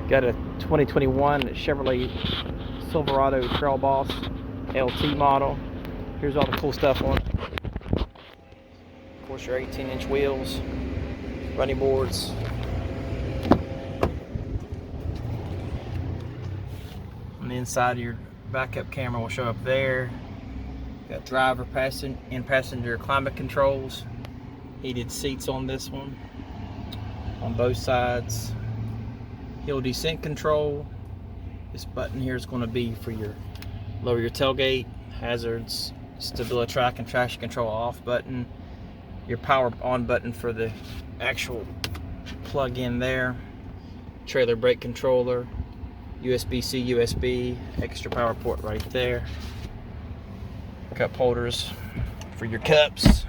Got a 2021 Chevrolet Silverado Trailboss LT model. Here's all the cool stuff on it. Of course, your 18-inch wheels, running boards. On the inside, your backup camera will show up there. Got driver, passenger climate controls. Heated seats on this one. On both sides. Hill descent control. This button here is going to be for your lower your tailgate, hazards, stability track and traction control off button. Your power on button for the actual plug-in there. Trailer brake controller. USB-C, USB, extra power port right there. Cup holders for your cups.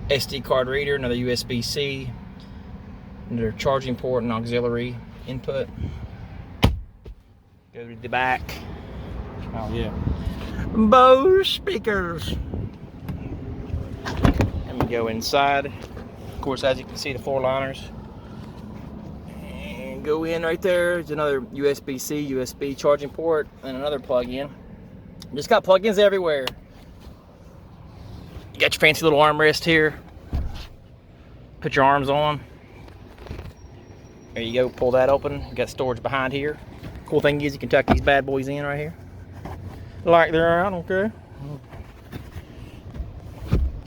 SD card reader, another USB-C. Another charging port and auxiliary input. Go to the back. Oh yeah. Bose speakers. And we go inside. Of course, as you can see, the floor liners. And go in right there. There's another USB-C, USB charging port, and another plug-in. Just got plug-ins everywhere. You got your fancy little armrest here. Put your arms on. There you go, pull that open. You got storage behind here. Cool thing is you can tuck these bad boys in right here. Like they're out, okay.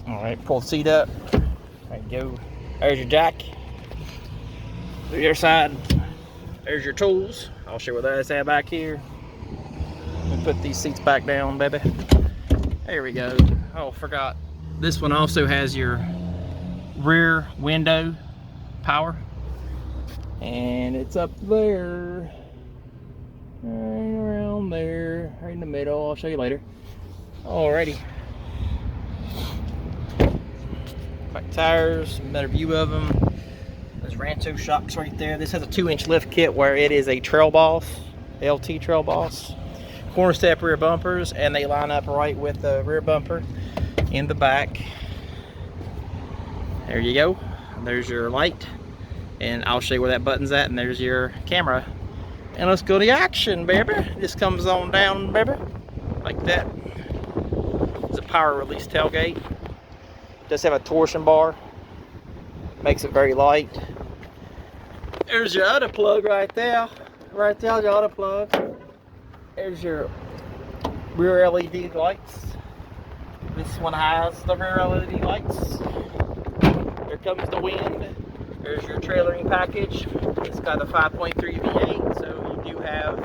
Alright, pull the seat up. There you go. There's your jack. The other side. There's your tools. I'll show you what that's at back here. Let me put these seats back down, baby. There we go. Oh, forgot. This one also has your rear window power. And it's up there, right around there, right in the middle. I'll show you later. Alrighty. Back tires, better view of them. There's Rancho shocks right there. This has a 2-inch lift kit where it is a Trailboss, LT Trailboss. Corner step rear bumpers, and they line up right with the rear bumper in the back. There you go. There's your light. And I'll show you where that button's at, and there's your camera. And let's go to action, baby. This comes on down, baby, like that. It's a power release tailgate. Does have a torsion bar. Makes it very light. There's your auto plug right there. Right there's your auto plug. There's your rear LED lights. This one has the rear LED lights. Here comes the wind. There's your trailering package. It's got a 5.3 V8, so you do have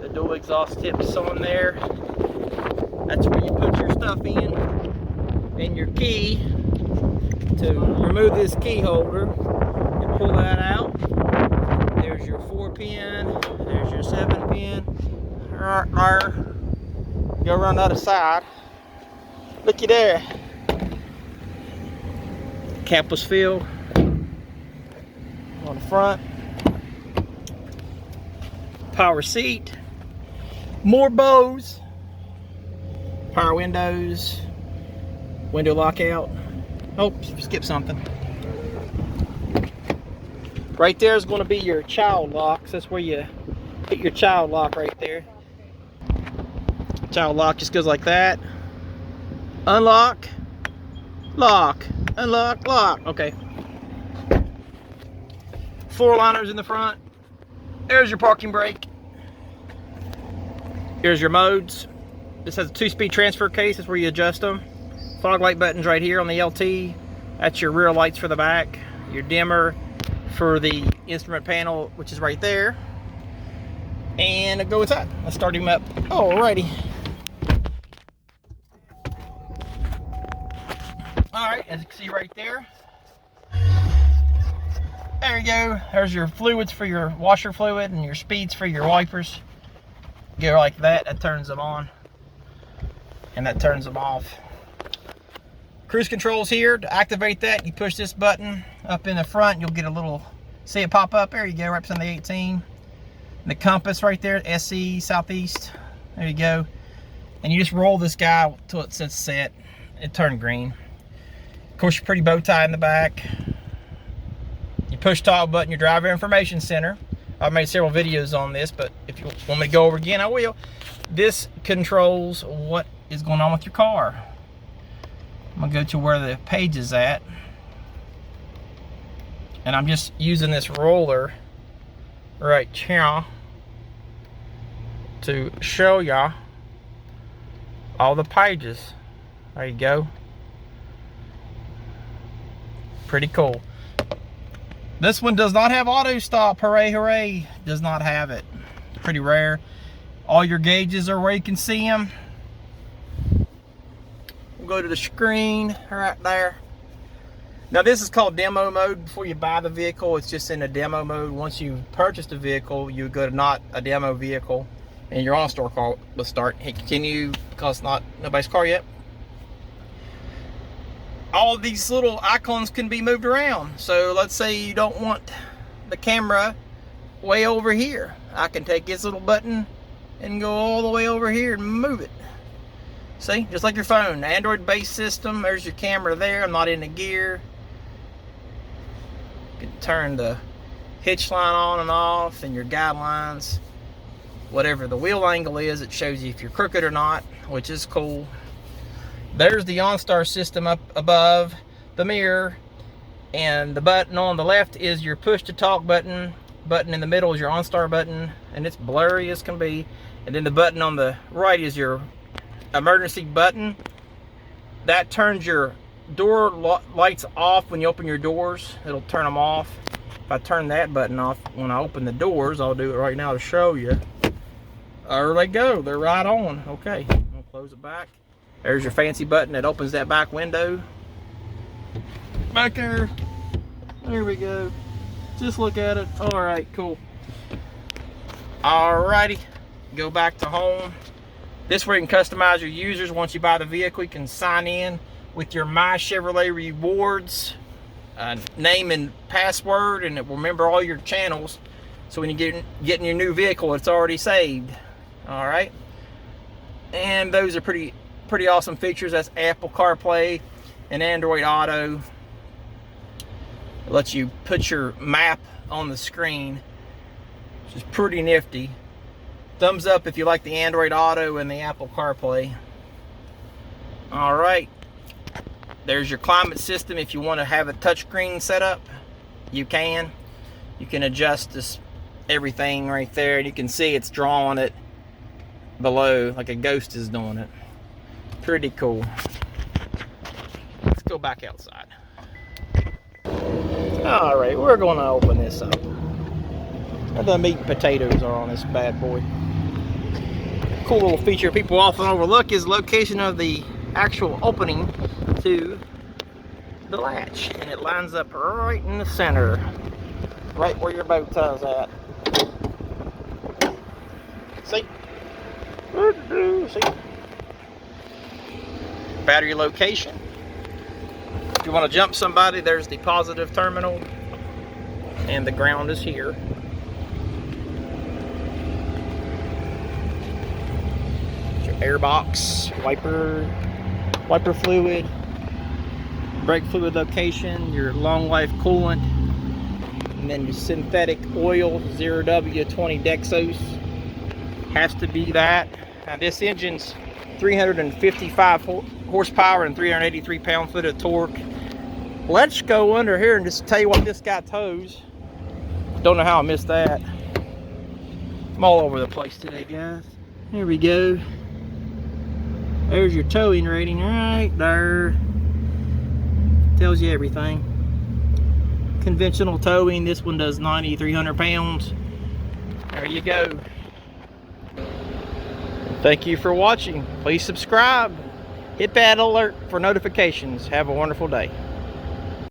the dual exhaust tips on there. That's where you put your stuff in. And your key, to remove this key holder, you pull that out. There's your 4-pin, there's your 7-pin. Right there. Go around the other side. Looky there. Cap was filled. On the front, power seat, more Bose, power windows, window lockout. Oh, skip something. Right there is going to be your child locks. That's where you put your child lock right there. Child lock just goes like that. Unlock, lock, unlock, lock. Okay. Floor liners in the front. There's your parking brake. Here's your modes. This has a 2-speed transfer case. That's where you adjust them. Fog light buttons right here on the LT. That's your rear lights for the back. Your dimmer for the instrument panel, which is right there. And go inside. Let's start him up. Alrighty. Alright, as you can see right there. There you go. There's your fluids for your washer fluid and your speeds for your wipers. Go like that. That turns them on. And that turns them off. Cruise controls here. To activate that, you push this button up in the front. You'll get a little, see it pop up. There you go, right beside the 18. And the compass right there, SE, southeast. There you go. And you just roll this guy till it says set. It turned green. Of course, your pretty bow tie in the back. your push talk button, your driver information center. I've made several videos on this, but if you want me to go over again, I will. This controls what is going on with your car. I'm gonna go to where the page is at, and I'm just using this roller right here to show y'all all the pages. There you go. Pretty cool. This one does not have auto stop. Hooray, hooray. Does not have it. Pretty rare. All your gauges are where you can see them. We'll go to the screen right there. Now this is called demo mode. Before you buy the vehicle, it's just in a demo mode. Once you purchase the vehicle, you go to not a demo vehicle, and your on-store car will start. Hit continue because it's not nobody's car yet. All these little icons can be moved around. So let's say you don't want the camera way over here. I can take this little button and go all the way over here and move it. See, just like your phone, Android based system. There's your camera there. I'm not in the gear. You can turn the hitch line on and off, and your guidelines. Whatever the wheel angle is, it shows you if you're crooked or not, which is cool. There's the OnStar system up above the mirror, and the button on the left is your push to talk button. Button in the middle is your OnStar button, and it's blurry as can be. And then the button on the right is your emergency button. That turns your door lights off when you open your doors. It'll turn them off. If I turn that button off when I open the doors, I'll do it right now to show you. There they go. They're right on. Okay, I'm gonna close it back. There's your fancy button that opens that back window. Back there. There we go. Just look at it. All right, cool. Alrighty, go back to home. This is where you can customize your users. Once you buy the vehicle, you can sign in with your My Chevrolet Rewards name and password, and it will remember all your channels. So when you get in your new vehicle, it's already saved. All right, and those are pretty awesome features. That's Apple CarPlay and Android Auto. It lets you put your map on the screen, which is pretty nifty. Thumbs up if you like the Android Auto and the Apple CarPlay. All right, there's your climate system. If you want to have a touchscreen set up, you can. You can adjust this everything right there, and you can see it's drawing it below like a ghost is doing it. Pretty cool. Let's go back outside. All right, we're going to open this up. The meat and potatoes are on this bad boy. Cool little feature people often overlook is the location of the actual opening to the latch, and it lines up right in the center, right where your bow tie's at. See? See? Battery location. If you want to jump somebody, there's the positive terminal, and the ground is here. Your air box, wiper fluid, brake fluid location, your long life coolant, and then your synthetic oil 0W20 Dexos. Has to be that. Now this engine's 355 horsepower and 383 pound-foot of torque. Let's go under here and just tell you what this guy tows. Don't know how I missed that. I'm all over the place today, guys. Here we go. There's your towing rating right there. Tells you everything. Conventional towing, this one does 9,300 pounds. There you go. Thank you for watching. Please subscribe. Hit that alert for notifications. Have a wonderful day.